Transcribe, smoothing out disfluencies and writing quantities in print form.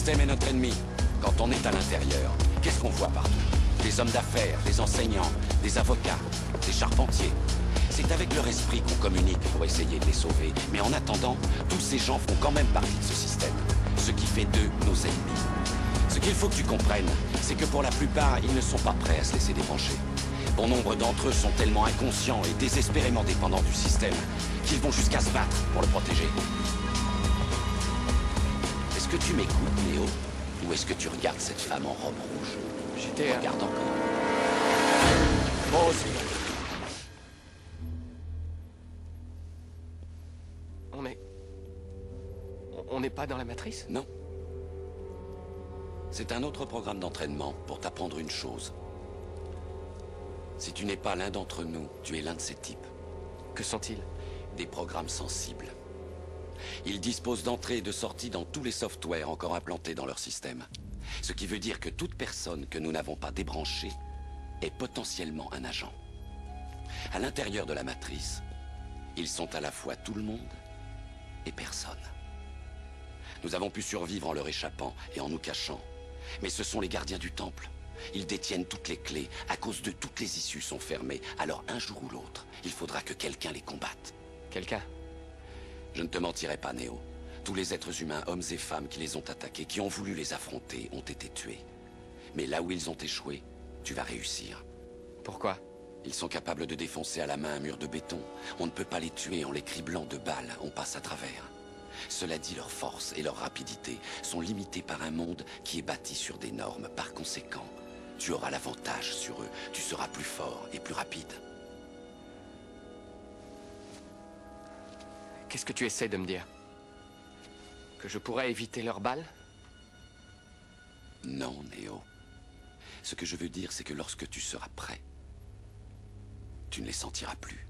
système est notre ennemi. Quand on est à l'intérieur, qu'est-ce qu'on voit partout? Des hommes d'affaires, des enseignants, des avocats, des charpentiers. C'est avec leur esprit qu'on communique pour essayer de les sauver. Mais en attendant, tous ces gens font quand même partie de ce système. Ce qui fait d'eux nos ennemis. Ce qu'il faut que tu comprennes, c'est que pour la plupart, ils ne sont pas prêts à se laisser débrancher. Bon nombre d'entre eux sont tellement inconscients et désespérément dépendants du système qu'ils vont jusqu'à se battre pour le protéger. Est-ce que tu m'écoutes, Léo? Ou est-ce que tu regardes cette femme en robe rouge? J'étais... Regarde encore. Moi aussi. On n'est pas dans la matrice? Non. C'est un autre programme d'entraînement pour t'apprendre une chose. Si tu n'es pas l'un d'entre nous, tu es l'un de ces types. Que sont-ils? Des programmes sensibles. Ils disposent d'entrées et de sorties dans tous les softwares encore implantés dans leur système. Ce qui veut dire que toute personne que nous n'avons pas débranchée est potentiellement un agent. À l'intérieur de la matrice, ils sont à la fois tout le monde et personne. Nous avons pu survivre en leur échappant et en nous cachant. Mais ce sont les gardiens du temple. Ils détiennent toutes les clés. À cause d'eux, toutes les issues sont fermées. Alors un jour ou l'autre, il faudra que quelqu'un les combatte. Quelqu'un? Je ne te mentirai pas, Néo. Tous les êtres humains, hommes et femmes qui les ont attaqués, qui ont voulu les affronter, ont été tués. Mais là où ils ont échoué, tu vas réussir. Pourquoi? Ils sont capables de défoncer à la main un mur de béton. On ne peut pas les tuer en les criblant de balles. On passe à travers. Cela dit, leur force et leur rapidité sont limitées par un monde qui est bâti sur des normes. Par conséquent, tu auras l'avantage sur eux. Tu seras plus fort et plus rapide. Qu'est-ce que tu essaies de me dire? Que je pourrais éviter leurs balles? Non, Néo. Ce que je veux dire, c'est que lorsque tu seras prêt, tu ne les sentiras plus.